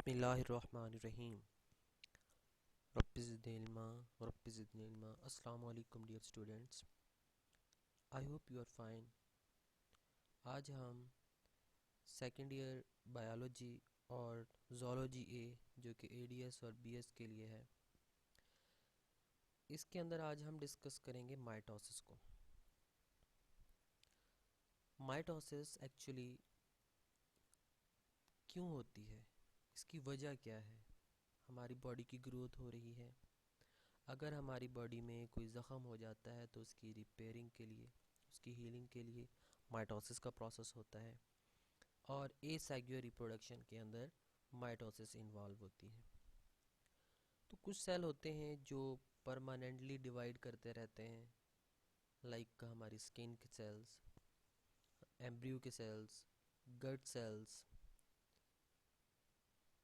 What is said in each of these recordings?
बिस्मिल्लाहिर्रहमानिर्रहीम। रब्बिज़िदनिल्मा अस्सलामु अलैकुम dear students, I hope you are fine. आज हम सेकेंड ईयर बायोलॉजी और ज़ूलॉजी ए जो कि एडीएस और बीएस के लिए है, इसके अंदर आज हम डिस्कस करेंगे माइटोसिस को। माइटोसिस एक्चुअली क्यों होती है, इसकी वजह क्या है। हमारी बॉडी की ग्रोथ हो रही है, अगर हमारी बॉडी में कोई ज़ख़म हो जाता है तो उसकी रिपेयरिंग के लिए, उसकी हीलिंग के लिए माइटोसिस का प्रोसेस होता है, और एसेक्सुअल रिप्रोडक्शन के अंदर माइटोसिस इन्वॉल्व होती है। तो कुछ सेल होते हैं जो परमानेंटली डिवाइड करते रहते हैं, लाइक हमारी स्किन के सेल्स, एम्ब्रियो के सेल्स, गट सेल्स,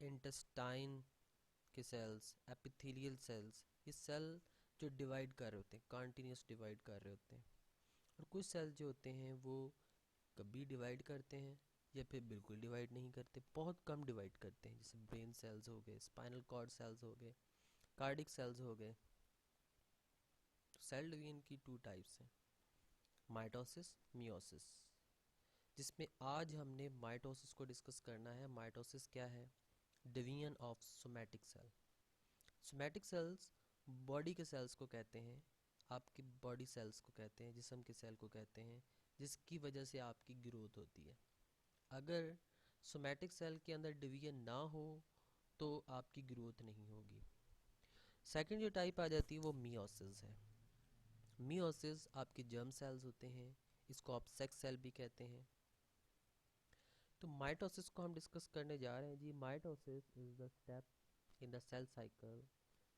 इंटेस्टाइन के सेल्स, एपिथेलियल सेल्स। ये सेल जो डिवाइड कर रहे होते हैं, कॉन्टीन्यूस डिवाइड कर रहे होते हैं। और कुछ सेल जो होते हैं वो कभी डिवाइड करते हैं या फिर बिल्कुल डिवाइड नहीं करते, बहुत कम डिवाइड करते हैं, जैसे ब्रेन सेल्स हो गए, स्पाइनल कॉर्ड सेल्स हो गए, कार्डिक सेल्स हो गए। तो सेल डिवीजन की टू टाइप्स हैं, माइटोसिस, मियोसिस, जिसमें आज हमने माइटोसिस को डिस्कस करना है। माइटोसिस क्या है? Division of somatic cell. Somatic cells body के सेल्स को कहते हैं, आपकी बॉडी सेल्स को कहते हैं, जिस्म के सेल को कहते हैं, जिसकी वजह से आपकी ग्रोथ होती है। अगर सोमैटिक सेल के अंदर डिवीजन ना हो तो आपकी ग्रोथ नहीं होगी। सेकंड जो टाइप आ जाती है वो मियोसिस है। मियोसिस आपके जर्म सेल्स होते हैं, इसको आप सेक्स सेल भी कहते हैं। तो माइटोसिस को हम डिस्कस करने जा रहे हैं जी। Mitosis is the step in the cell cycle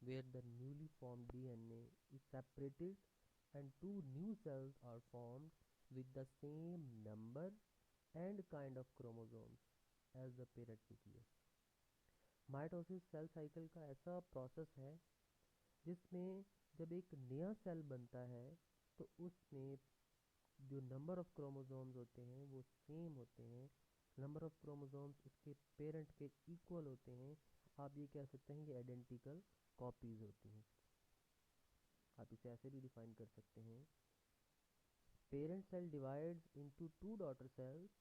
where the newly formed DNA is separated and two new cells are formed with the same number and kind of chromosomes as the parent nucleus. Mitosis cell cycle का ऐसा process है जिसमें जब एक नया cell बनता है तो उसमें जो नंबर ऑफ क्रोमोसोम्स होते हैं वो सेम होते हैं, नंबर ऑफ क्रोमोसोम्स उसके पेरेंट के इक्वल होते हैं। आप ये कह सकते हैं कि आइडेंटिकल कॉपीज होती हैं। आप इसे ऐसे भी डिफाइन कर सकते हैं, parent cell divides into two daughter cells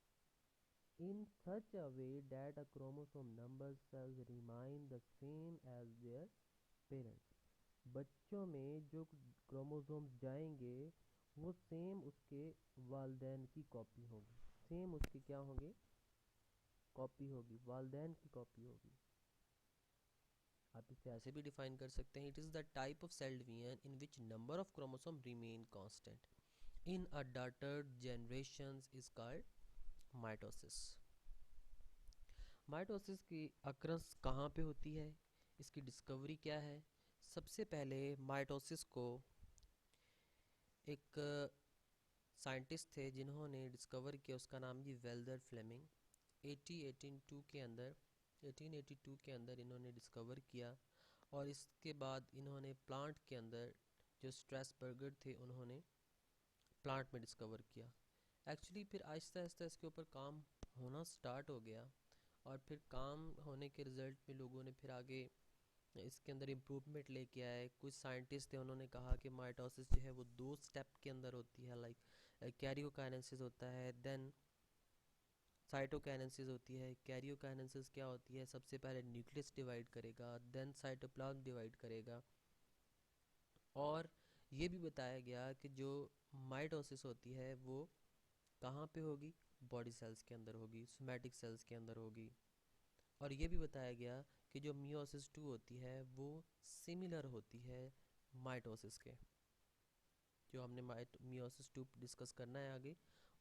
in such a way that a chromosome number cells remain the same as their parents. बच्चों में जो क्रोमोसोम्स जाएंगे वो सेम उसके वालदैन की कॉपी होगी, सेम उसके क्या होंगे? कॉपी होगी, वालदैन की कॉपी होगी। आप इसे ऐसे भी डिफाइन कर सकते हैं, it is the type of cell division in which number of chromosome remain constant in a daughter generations is called mitosis. Mitosis की अक्रस कहाँ पे होती है, इसकी डिस्कवरी क्या है? सबसे पहले माइटोसिस को एक साइंटिस्ट थे जिन्होंने डिस्कवर किया, उसका नाम जी वेल्दर फ्लेमिंग। 1882 के अंदर इन्होंने डिस्कवर किया, और इसके बाद इन्होंने प्लांट के अंदर, जो स्ट्रैसबर्गर थे, उन्होंने प्लांट में डिस्कवर किया। एक्चुअली फिर आहिस्ता आहिस्ता इसके ऊपर काम होना स्टार्ट हो गया, और फिर काम होने के रिज़ल्ट में लोगों ने फिर आगे इसके अंदर इम्प्रूवमेंट लेके आए। कुछ साइंटिस्ट थे, उन्होंने कहा कि माइटोसिस जो है वो दो स्टेप के अंदर होती है, लाइक कैरियोकाइनेसिस होता है, देन साइटोकाइनेसिस होती है। कैरियोकाइनेसिस क्या होती है? सबसे पहले न्यूक्लियस डिवाइड करेगा, देन साइटोप्लाज्म डिवाइड करेगा। और ये भी बताया गया कि जो माइटोसिस होती है वो कहाँ पे होगी? बॉडी सेल्स के अंदर होगी, सोमैटिक सेल्स के अंदर होगी। और ये भी बताया गया कि जो मियोसिस 2 होती है वो सिमिलर होती है माइटोसिस के। जो हमने मियोसिस 2 डिस्कस करना है आगे,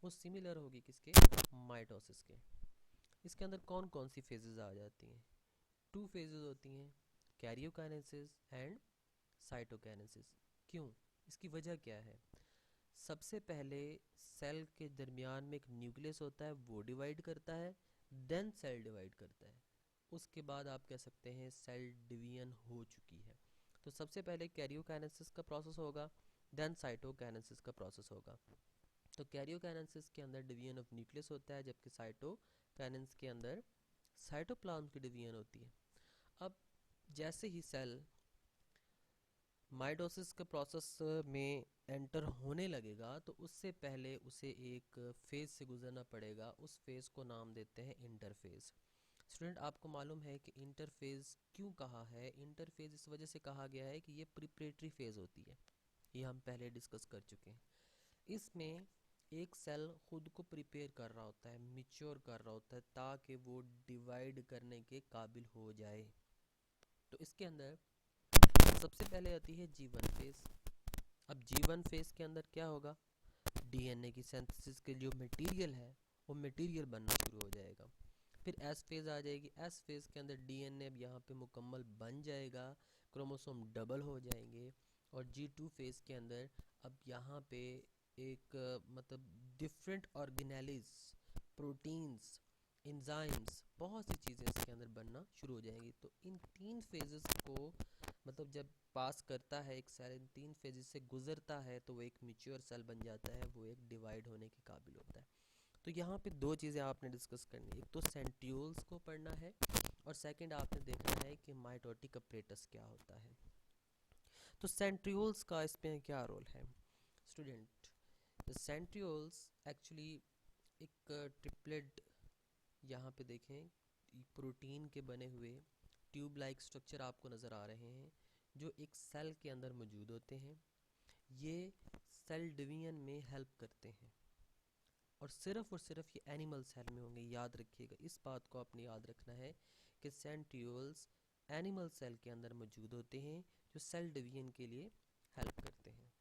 वो सिमिलर होगी किसके? माइटोसिस के। इसके अंदर कौन कौन सी फेजेस आ जाती हैं? टू फेजेस होती हैं, कैरियोकाइनेसिस एंड साइटोकाइनेसिस। क्यों? इसकी वजह क्या है? सबसे पहले सेल के दरमियान में एक न्यूक्लियस होता है, वो डिवाइड करता है, देन सेल डिवाइड करता है। उसके बाद आप कह सकते हैं सेल डिवीजन हो चुकी है। तो सबसे पहले कैरियोकाइनेसिस का प्रोसेस होगा, देन साइटोकाइनेसिस का प्रोसेस होगा। तो कैरियोकाइनेसिस के अंदर डिवीजन ऑफ न्यूक्लियस होता है, जबकि साइटोकाइनेसिस के अंदर साइटोप्लाज्म की डिवीजन होती है। अब जैसे ही सेल माइटोसिस के प्रोसेस में एंटर होने लगेगा तो उससे पहले उसे एक फेज से गुजरना पड़ेगा। उस फेज को नाम देते हैं इंटरफेज। स्टूडेंट, आपको मालूम है कि इंटरफेज क्यों कहा है? इंटरफेज इस वजह से कहा गया है कि ये प्रिपरेटरी फेज होती है, ये हम पहले डिस्कस कर चुके हैं। इसमें एक सेल खुद को प्रिपेयर कर रहा होता है, मिच्योर कर रहा होता है, ताकि वो डिवाइड करने के काबिल हो जाए। तो इसके अंदर सबसे पहले आती है G1 फेज। अब G1 फेज के अंदर क्या होगा? डीएनए की सिंथेसिस के जो मटेरियल है वो मटेरियल बनना शुरू हो जाएगा। फिर एस फेज आ जाएगी। एस फेज के अंदर डीएनए अब यहाँ पे मुकम्मल बन जाएगा, क्रोमोसोम डबल हो जाएंगे। और G2 फेज के अंदर अब यहाँ पे एक मतलब डिफरेंट ऑर्गेनेलिज, प्रोटीन्स, एंजाइम्स, बहुत सी चीज़ें इसके अंदर बनना शुरू हो जाएंगी। तो इन 3 फेजेस को मतलब जब पास करता है एक सेल, इन 3 फेजेस से गुजरता है तो वो एक मैच्योर सेल बन जाता है, वो एक डिवाइड होने के काबिल होता है। तो यहाँ पे 2 चीज़ें आपने डिस्कस करनी है, एक तो सेंट्रियोल्स को पढ़ना है और सेकंड आपने देखना है कि माइटोटिक अपरेटस क्या होता है। तो सेंट्रियोल्स का इसमें क्या रोल है? स्टूडेंट, द सेंट्रियोल्स एक्चुअली एक ट्रिपलेट, यहाँ पे देखें प्रोटीन के बने हुए ट्यूब लाइक स्ट्रक्चर आपको नज़र आ रहे हैं जो एक सेल के अंदर मौजूद होते हैं। ये सेल डिवीजन में हेल्प करते हैं और सिर्फ ये एनिमल सेल में होंगे। याद रखिएगा, इस बात को आपने याद रखना है कि सेंट्रियोल्स एनिमल सेल के अंदर मौजूद होते हैं जो सेल डिवीजन के लिए हेल्प करते हैं।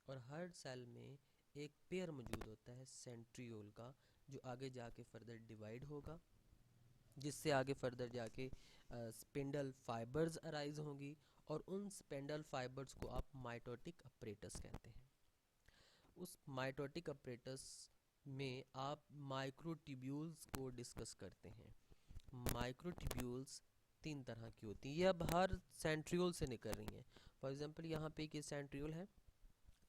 और हर सेल में एक पेयर मौजूद होता है सेंट्रियोल का, जो आगे जाके फर्दर डिवाइड होगा, जिससे आगे फर्दर जाके स्पिंडल फाइबर्स अराइज होंगी और उन स्पिंडल फाइबर्स को आप माइटोटिक अपरेटस कहते हैं। उस माइटोटिक अपरेटस में आप माइक्रोट्यूब्यूल्स को डिस्कस करते हैं। माइक्रोट्यूब्यूल्स 3 तरह की होती हैं, ये अब हर सेंट्रियोल से निकल रही हैं। फॉर एग्जांपल यहाँ पे एक सेंट्रियोल है,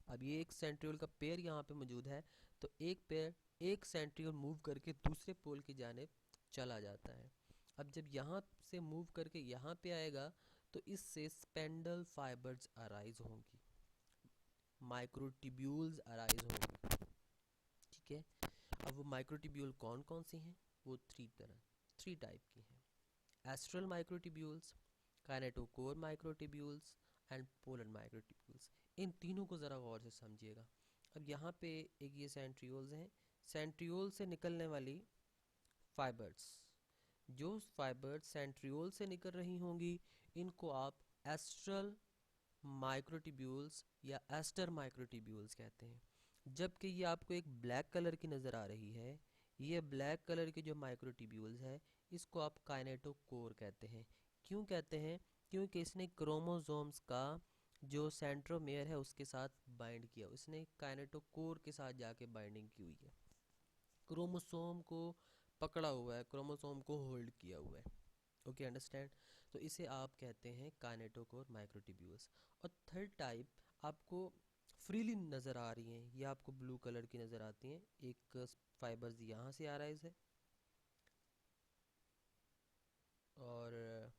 अब ये एक सेंट्रियोल का पेयर यहाँ पे मौजूद है, तो एक पेयर एक सेंट्रियोल मूव करके दूसरे पोल की जानिब चला जाता है। अब जब यहाँ से मूव करके यहाँ पे आएगा तो इससे स्पेंडल फाइबर्स अराइज होंगी, माइक्रोट्यूब्यूल्स अराइज होंगी। ठीक है, अब वो माइक्रोट्यूब्यूल कौन कौन सी हैं? वो 3 टाइप की हैं: astral microtubules, kinetochore microtubules and polar microtubules. इन तीनों को ज़रा गौर से समझिएगा। अब यहाँ पे एक ये सेंट्रियोल्स हैं, सेंट्रियोल से निकलने वाली फाइबर्स, जो फाइबर्स सेंट्रियोल से निकल रही होंगी, इनको आप एस्ट्रल माइक्रोट्यूब्यूल्स या एस्टर माइक्रोट्यूब्यूल्स कहते हैं। जबकि ये आपको एक ब्लैक कलर की नज़र आ रही है, ये ब्लैक कलर की जो माइक्रोट्यूब्यूल्स है इसको आप काइनेटोकोर कहते हैं। क्यों कहते हैं? क्योंकि इसने क्रोमोसोम्स का जो सेंट्रोमेयर है उसके साथ बाइंड किया, उसने काइनेटोकोर के साथ जाके बाइंडिंग की हुई है, क्रोमोसोम को पकड़ा हुआ है, क्रोमोसोम को होल्ड किया हुआ है। Okay, understand? तो इसे आप कहते हैं काइनेटोकोर माइक्रोट्यूब्यूल्स। और थर्ड टाइप आपको फ्रीली नज़र आ रही हैं, ये आपको ब्लू कलर की नज़र आती हैं। एक फाइबर्स यहाँ से आ रहा है और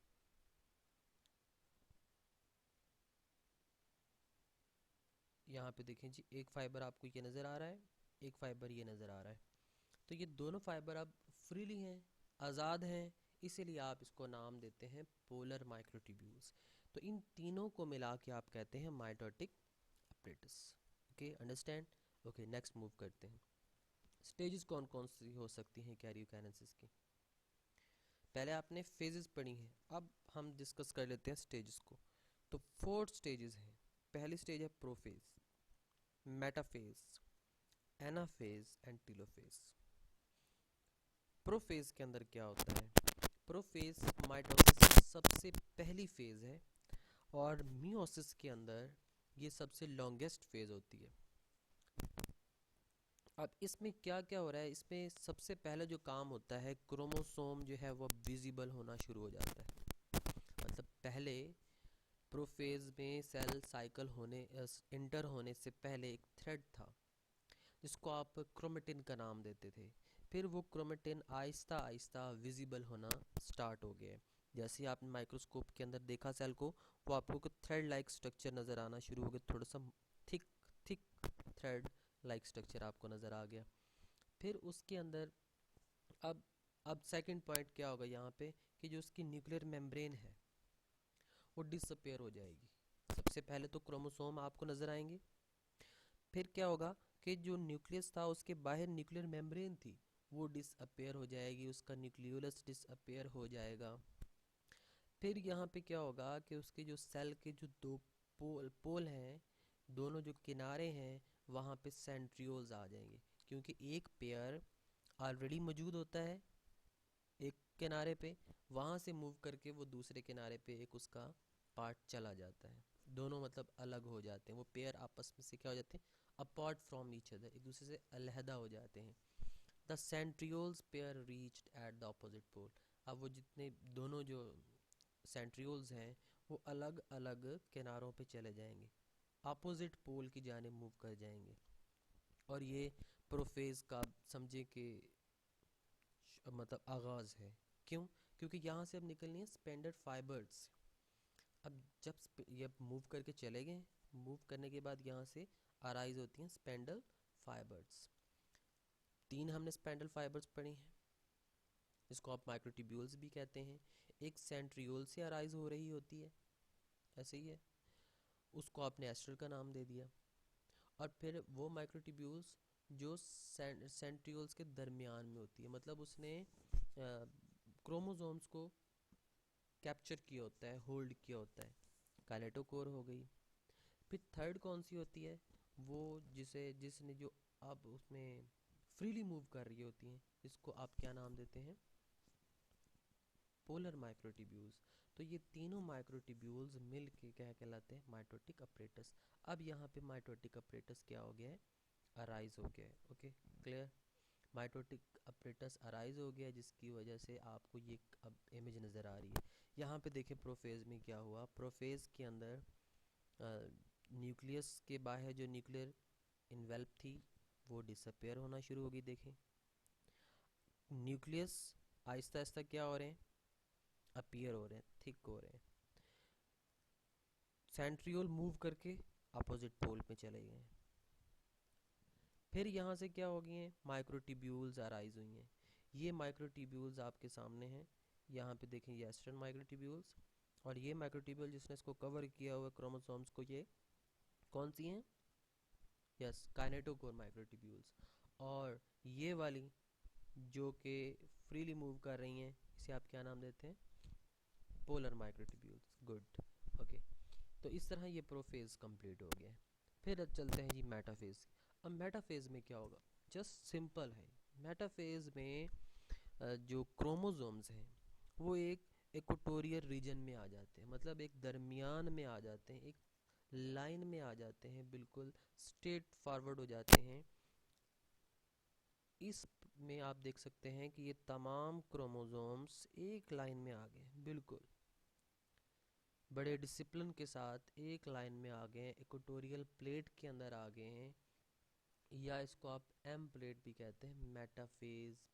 यहाँ पे देखें जी, एक फाइबर आपको ये नज़र आ रहा है, एक फाइबर ये नज़र आ रहा है। तो ये दोनों फाइबर अब फ्रीली हैं, आज़ाद हैं, इसीलिए आप इसको नाम देते हैं पोलर माइक्रोट्यूब्यूल्स। तो इन तीनों को मिला के आप कहते हैं mitotic apparatus. Okay, understand? Okay, next move करते हैं। स्टेजेस कौन कौन सी हो सकती हैं कैरियोकाइनेसिस की? पहले आपने फेजेस पढ़ी हैं, अब हम डिस्कस कर लेते हैं स्टेजेस को। तो 4 स्टेजेस हैं। पहली स्टेज है prophase, metaphase, anaphase and telophase. Prophase के अंदर क्या होता है? प्रोफेज माइटोसिस की सबसे पहली फेज है और मियोसिस के अंदर ये सबसे लॉन्गेस्ट फेज होती है। अब इसमें क्या क्या हो रहा है? इसमें सबसे पहले जो काम होता है, क्रोमोसोम जो है वो विजिबल होना शुरू हो जाता है। मतलब पहले प्रोफेज में सेल साइकिल होने इंटर होने से पहले एक थ्रेड था जिसको आप क्रोमेटिन का नाम देते थे। फिर वो क्रोमेटिन आहिस्ता आहिस्ता विजिबल होना स्टार्ट हो गया है। जैसे ही आपने माइक्रोस्कोप के अंदर देखा सेल को, वो आपको थ्रेड लाइक स्ट्रक्चर नज़र आना शुरू हो गया, थोड़ा सा thick thick thread like structure आपको नज़र आ गया। फिर उसके अंदर अब अब सेकंड पॉइंट क्या होगा यहाँ पे, कि जो उसकी न्यूक्लियर मेम्ब्रेन है वो डिसअपेयर हो जाएगी। सबसे पहले तो क्रोमोसोम आपको नज़र आएंगे, फिर क्या होगा कि जो न्यूक्लियस था उसके बाहर न्यूक्लियर मेम्ब्रेन थी वो डिसअपेयर हो जाएगी, उसका न्यूक्लियोलस डिसअपेयर हो जाएगा। फिर यहाँ पे क्या होगा कि उसके जो सेल के जो दो पोल पोल हैं, दोनों जो किनारे हैं, वहाँ पे सेंट्रियोल्स आ जाएंगे, क्योंकि एक पेयर ऑलरेडी मौजूद होता है एक किनारे पे, वहाँ से मूव करके वो दूसरे किनारे पे एक उसका पार्ट चला जाता है, दोनों मतलब अलग हो जाते हैं, वो पेयर आपस में से क्या हो जाते हैं, अपार्ट फ्रॉम ईच अदर, एक दूसरे से अलहदा हो जाते हैं। The centrioles pair reached at the opposite pole. अब वो जितने दोनों जो सेंट्रियोल्स हैं वो अलग अलग किनारों पे चले जाएंगे, अपोजिट पोल की जाने मूव कर जाएंगे। और ये प्रोफेज का समझे कि मतलब आगाज़ है। क्यों? क्योंकि यहाँ से अब निकलनी है स्पेंडल फाइबर्स। अब जब ये मूव करके चले गए, मूव करने के बाद यहाँ से अराइज होती हैं स्पेंडल फाइबर्स। 3 हमने स्पेंडल फाइबर्स पढ़ी हैं, इसको आप माइक्रोट्यूब्यूल्स भी कहते हैं। एक सेंट्रियोल से अराइज हो रही होती है, ऐसे ही है, उसको आपने एस्ट्रल का नाम दे दिया। और फिर वो माइक्रोट्यूब्यूल्स जो सेंट्रियोल्स के दरमियान में होती है, मतलब उसने क्रोमोसोम्स को कैप्चर किया होता है, होल्ड किया होता है, काइनेटोकोर हो गई। फिर थर्ड कौन सी होती है, वो जिसने जो अब उसमें फ्रीली मूव कर रही होती हैं, इसको आप क्या नाम देते हैं, पोलर माइक्रोट्यूब्यूल्स। तो ये तीनों माइक्रोट्यूब्यूल्स मिल के क्या कहलाते हैं, माइटोटिक अपरेटस। अब यहाँ पे माइटोटिक अपरेटस क्या हो गया है, अराइज हो गया है। Okay, clear. Mitotic apparatus arise हो गया, जिसकी वजह से आपको ये अब इमेज नज़र आ रही है। यहाँ पे देखें प्रोफेज में क्या हुआ, प्रोफेज के अंदर न्यूक्लियस के बाहर जो न्यूक्लियर इन्वेल्प थी वो डिसअपेयर होना शुरू होगी। देखें न्यूक्लियस आहिस्ता आहिस्ता क्या हो रहे हैं, अपीयर हो रहे हैं, थिक हो रहे हैं। सेंट्रियोल मूव करके अपोजिट पोल पे चले गए हैं। फिर यहाँ से क्या हो गई हैं, माइक्रोट्यूब्यूल्स अराइज हुई हैं। ये माइक्रोट्यूब्यूल्स आपके सामने हैं, यहाँ पे देखें ये एस्टर्न माइक्रोट्यूब्यूल्स, और ये माइक्रोट्यूब्यूल जिसने इसको कवर किया हुआ क्रोमोसोम्स को, ये कौन सी हैं, यस काइनेटोकोर माइक्रोट्यूब्यूल्स। और ये वाली जो कि फ्रीली मूव कर रही हैं, इसे आप क्या नाम देते हैं, पोलर माइक्रोट्यूब्यूल्स। Good, okay. तो इस तरह ये प्रोफेज कंप्लीट हो गया है। फिर अब चलते हैं जी मेटाफेज। अब मेटाफेज में क्या होगा, जस्ट सिंपल है। मेटाफेज में जो क्रोमोसोम्स हैं वो एक इक्वेटोरियल रीजन में आ जाते हैं, मतलब एक दरमियान में आ जाते हैं, एक लाइन में आ जाते हैं, बिल्कुल स्ट्रेट फॉरवर्ड हो जाते हैं। इस में आप देख सकते हैं कि ये तमाम क्रोमोसोम्स एक लाइन में आ गए, बिल्कुल बड़े डिसिप्लिन के साथ एक लाइन में आ गए, इक्वेटोरियल प्लेट के अंदर आ गए हैं, या इसको आप एम प्लेट भी कहते हैं,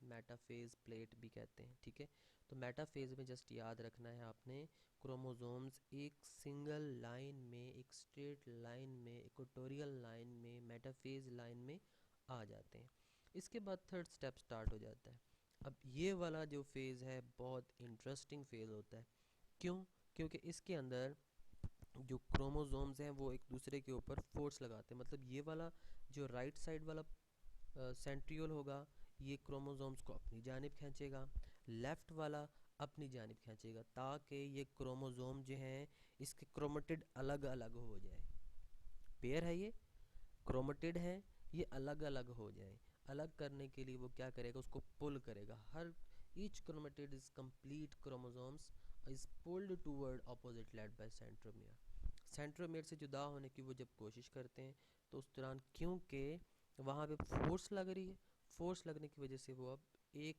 मेटाफेज प्लेट भी कहते हैं। ठीक है, तो मेटाफेज में जस्ट याद रखना है आपने, क्रोमोसोम्स एक सिंगल लाइन में, एक स्ट्रेट लाइन में, इक्वेटोरियल लाइन में, मेटाफेज लाइन में आ जाते हैं। इसके बाद थर्ड स्टेप स्टार्ट हो जाता है। अब ये वाला जो फेज़ है बहुत इंटरेस्टिंग फेज़ होता है। क्यों? क्योंकि इसके अंदर जो क्रोमोसोम्स हैं वो एक दूसरे के ऊपर फोर्स लगाते हैं, मतलब ये वाला जो राइट साइड वाला सेंट्रियोल होगा ये क्रोमोसोम्स को अपनी जानिब खींचेगा, लेफ़्ट वाला अपनी जानिब खींचेगा, ताकि ये क्रोमोसोम जो हैं इसके क्रोमेटिड अलग अलग हो जाए। पेयर है ये, क्रोमेटिड है, ये अलग अलग हो जाए। अलग करने के लिए वो क्या करेगा, उसको पुल करेगा। हर each chromatid is complete chromosomes is pulled toward opposite led by centromere. Centromere से जुदा होने की वो जब कोशिश करते हैं तो उस दौरान क्योंकि वहाँ पे फोर्स लग रही है, फोर्स लगने की वजह से वो अब एक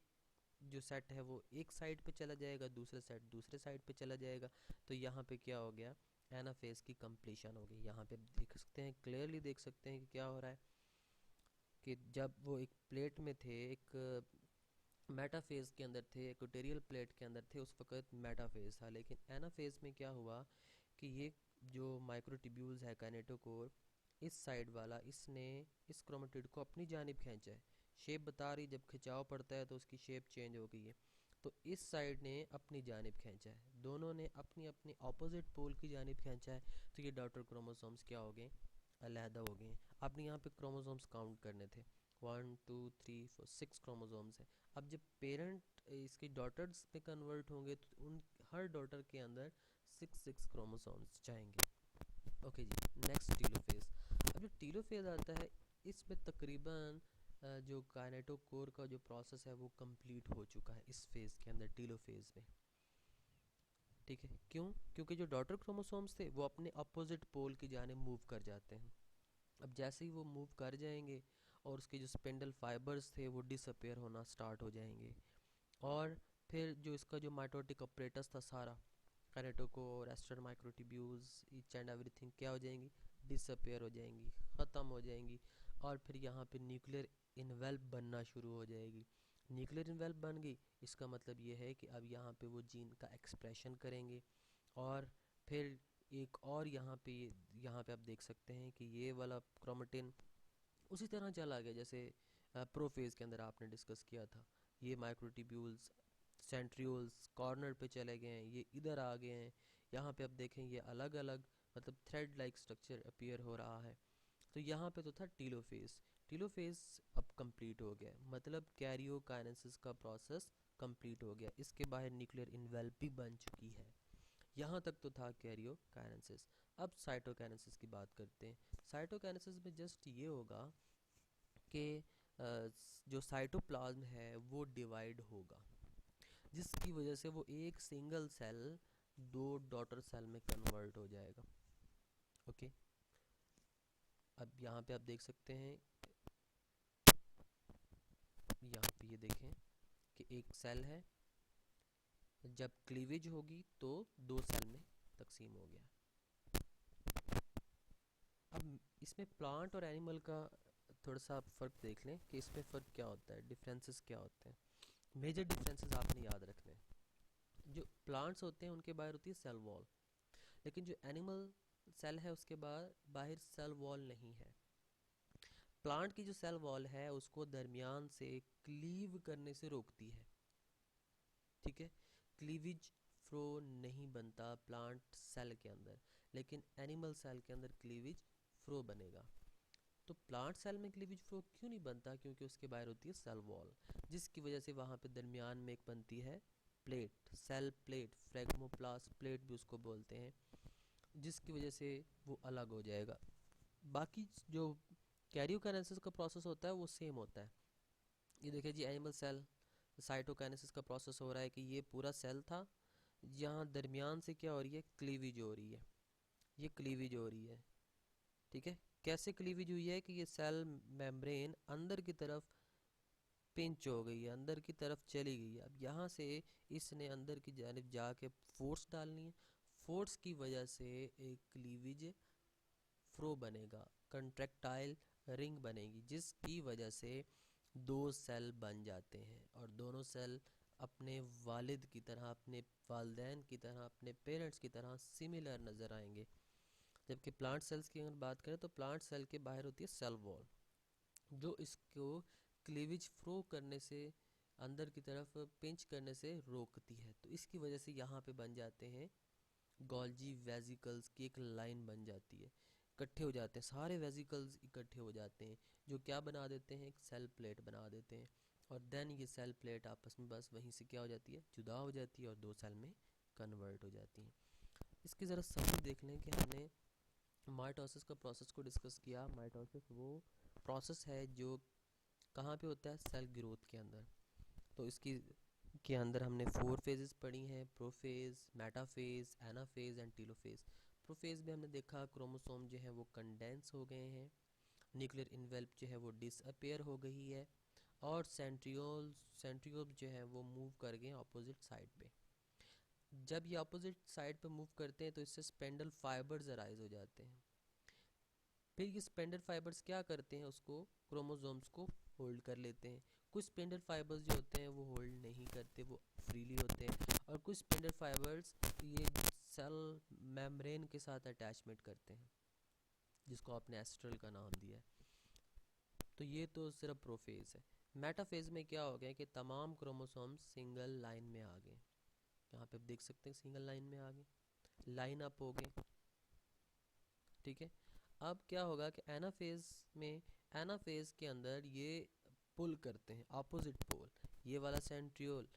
जो सेट है वो एक साइड पे चला जाएगा, दूसरा सेट दूसरे साइड पे चला जाएगा। तो यहाँ पे क्या हो गया, एनाफेज की कंप्लीशन हो गई। यहाँ पे देख सकते हैं, क्लियरली देख सकते हैं कि क्या हो रहा है, कि जब वो एक प्लेट में थे, एक मेटाफेज के अंदर थे, इक्वेटोरियल प्लेट के अंदर थे, उस वक्त मेटाफेज था। लेकिन एनाफेज में क्या हुआ कि ये जो माइक्रोट्यूब्यूल्स है काइनेटोकोर, इस साइड वाला इसने इस क्रोमेटिड को अपनी जानिब खींचा है। शेप बता रही, जब खिंचाव पड़ता है तो उसकी शेप चेंज हो गई है। तो इस साइड ने अपनी जानिब खींचा है, दोनों ने अपनी अपनी ऑपोजिट पोल की जानिब खींचा है। तो ये डॉटर क्रोमोसोम्स क्या हो गए, अलहदा हो गए। आपने यहाँ पे क्रोमोसोम्स काउंट करने थे, 1 2 3 4 6 क्रोमोसोम्स हैं। अब जब पेरेंट इसकी डॉटर्स में कन्वर्ट होंगे तो उन हर डॉटर के अंदर 6 क्रोमोसोम्स जाएंगे। ओके जी, नेक्स्ट टीलोफेज। अब जो टीलोफेज आता है, इसमें तकरीबन जो काइनेटोकोर का जो प्रोसेस है वो कंप्लीट हो चुका है इस फेज़ के अंदर, टीलोफेज में। ठीक है, क्यों? क्योंकि जो डॉटर क्रोमोसोम्स थे वो अपने अपोजिट पोल की जाने मूव कर जाते हैं। अब जैसे ही वो मूव कर जाएंगे और उसके जो स्पिंडल फाइबर्स थे वो डिसअपेयर होना स्टार्ट हो जाएंगे। और फिर जो इसका जो माइटोटिक ऑपरेटस था सारा, kinetochore, aster microtubules, each and everything क्या हो जाएंगी, डिसअपेयर हो जाएंगी, ख़त्म हो जाएंगी। और फिर यहाँ पे न्यूक्लियर इन्वेल्प बनना शुरू हो जाएगी। न्यूक्लियर इन्वेल्प बन गई, इसका मतलब ये है कि अब यहाँ पे वो जीन का एक्सप्रेशन करेंगे। और फिर एक और यहाँ पे आप देख सकते हैं कि ये वाला क्रोमेटिन उसी तरह चला गया जैसे प्रोफेज के अंदर आपने डिस्कस किया था। ये माइक्रोट्यूब्यूल्स सेंट्रियोल्स कॉर्नर पे चले गए हैं, ये इधर आ गए हैं। यहाँ पे आप देखें ये अलग अलग मतलब थ्रेड लाइक स्ट्रक्चर अपीयर हो रहा है। तो यहाँ पे तो था टीलोफेज। टीलोफेज अब कंप्लीट हो गया, मतलब कैरियोकाइनेसिस का प्रोसेस कंप्लीट हो गया, इसके बाहर न्यूक्लियर इन्वेल्प भी बन चुकी है। यहाँ तक तो था कैरियोकाइनेसिस। अब साइटोकाइनेसिस की बात करते हैं। साइटोकाइनेसिस में जस्ट ये होगा कि जो साइटोप्लाज्म है वो डिवाइड होगा, जिसकी वजह से वो एक सिंगल सेल दो डॉटर सेल में कन्वर्ट हो जाएगा। ओके, अब यहाँ पे आप देख सकते हैं, यहाँ पे ये देखें कि एक सेल है, जब क्लीवेज होगी तो दो सेल में तकसीम हो गया। अब इसमें प्लांट और एनिमल का थोड़ा सा आप फ़र्क देख लें कि इसमें फ़र्क क्या होता है, डिफरेंसेस क्या होते हैं। मेजर डिफरेंसेस आपने याद रखने हैं। जो प्लांट्स होते हैं उनके बाहर होती है सेल वॉल, लेकिन जो एनिमल सेल है उसके बाहर सेल वॉल नहीं है। प्लांट की जो सेल वॉल है उसको दरमियान से क्लीव करने से रोकती है। ठीक है, क्लीविज फ्रो नहीं बनता प्लांट सेल के अंदर, लेकिन एनिमल सेल के अंदर क्लीविज फ्रो बनेगा। तो प्लांट सेल में क्लीविज फ्लो क्यों नहीं बनता? क्योंकि उसके बाहर होती है सेल वॉल, जिसकी वजह से वहाँ पे दरमियान में एक बनती है प्लेट, सेल प्लेट, फ्रेगमोप्लास्ट प्लेट भी उसको बोलते हैं, जिसकी वजह से वो अलग हो जाएगा। बाकी जो कैरियोकाइनेसिस का प्रोसेस होता है वो सेम होता है। ये देखिए जी, एनिमल सेल साइटोकाइनेसिस का प्रोसेस हो रहा है कि ये पूरा सेल था, यहाँ दरमियान से क्या हो रही है, क्लीविज हो रही है, ये क्लीविज हो रही है। ठीक है, कैसे क्लीवेज हुई है कि ये सेल मेम्ब्रेन अंदर की तरफ पिंच हो गई है, अंदर की तरफ चली गई है। अब यहाँ से इसने अंदर की जानिब जाके फोर्स डालनी है, फोर्स की वजह से एक क्लीवेज फ्रो बनेगा, कंट्रैक्टाइल रिंग बनेगी, जिसकी वजह से दो सेल बन जाते हैं और दोनों सेल अपने वालिद की तरह, अपने वालदैन की तरह, अपने पेरेंट्स की तरह सिमिलर नज़र आएंगे। जबकि प्लांट सेल्स की अगर बात करें तो प्लांट सेल के बाहर होती है सेल वॉल, जो इसको क्लीवेज फ्रो करने से, अंदर की तरफ पिंच करने से रोकती है। तो इसकी वजह से यहाँ पे बन जाते हैं गोल्जी वेजिकल्स की एक लाइन बन जाती है, इकट्ठे हो जाते हैं सारे वेजिकल्स, इकट्ठे हो जाते हैं जो क्या बना देते हैं, एक सेल प्लेट बना देते हैं। और देन ये सेल प्लेट आपस में बस वहीं से क्या हो जाती है, जुदा हो जाती है और दो सेल में कन्वर्ट हो जाती हैं। इसकी ज़रा समझ देख लें कि हमने माइटोसिस का प्रोसेस को डिस्कस किया। माइटोसिस वो प्रोसेस है जो कहाँ पे होता है, सेल ग्रोथ के अंदर। तो इसकी के अंदर हमने 4 फेजेस पढ़ी हैं, prophase, metaphase, anaphase and telophase. Prophase में हमने देखा क्रोमोसोम जो है वो कंडेंस हो गए हैं, न्यूक्लियर इन्वेल्प जो है वो डिसअपेयर हो गई है, और सेंट्रियोल्स जो है वो मूव कर गए अपोजिट साइड पे। जब ये अपोजिट साइड पे मूव करते हैं तो इससे स्पेंडल फाइबर्स अराइज हो जाते हैं। फिर ये स्पेंडल फाइबर्स क्या करते हैं, उसको क्रोमोसोम्स को होल्ड कर लेते हैं। कुछ स्पिंडल फाइबर्स जो होते हैं वो होल्ड नहीं करते, वो फ्रीली होते हैं, और कुछ स्पिंडल फाइबर्स ये सेल मेम्ब्रेन के साथ अटैचमेंट करते हैं, जिसको आपने एस्ट्रल का नाम दिया है। तो ये तो सिर्फ प्रोफेज है। मेटाफेज में क्या हो गया कि तमाम क्रोमोसोम सिंगल लाइन में आ गए, यहाँ पे आप देख सकते हैं सिंगल लाइन में आ गए, लाइन अप हो गए, ठीक है। अब क्या होगा कि एनाफेज में, एनाफेज के अंदर ये पुल करते हैं, अपोजिट पोल, ये वाला सेंट्रियोल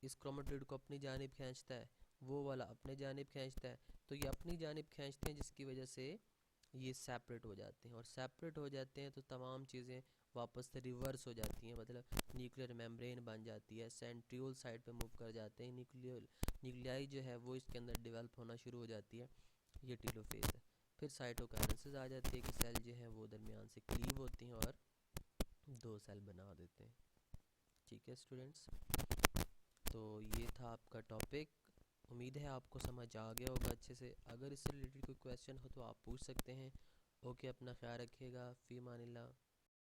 इस क्रोमेटिड को अपनी जानिब खींचता है, वो वाला अपने जानिब खींचता है, तो ये अपनी जानिब खींचते हैं जिसकी वजह से ये सेपरेट हो जाते हैं, और सेपरेट हो जाते हैं तो तमाम चीज़ें वापस से रिवर्स हो जाती हैं, मतलब न्यूक्लियर मेम्ब्रेन बन जाती है, सेंट्रियोल साइड पे मूव कर जाते हैं, न्यूक्लियाई जो है वो इसके अंदर डेवलप होना शुरू हो जाती है, ये टीलोफेज है। फिर साइटोकाइनेसिस आ जाती है कि सेल जो है वो दरमियान से क्लीव होती हैं और दो सेल बना देते हैं। ठीक है स्टूडेंट्स, तो ये था आपका टॉपिक। उम्मीद है आपको समझ आ गया होगा अच्छे से। अगर इससे रिलेटेड कोई क्वेश्चन हो तो आप पूछ सकते हैं। ओके, अपना ख्याल रखिएगा। फ़ी अमानिल्लाह।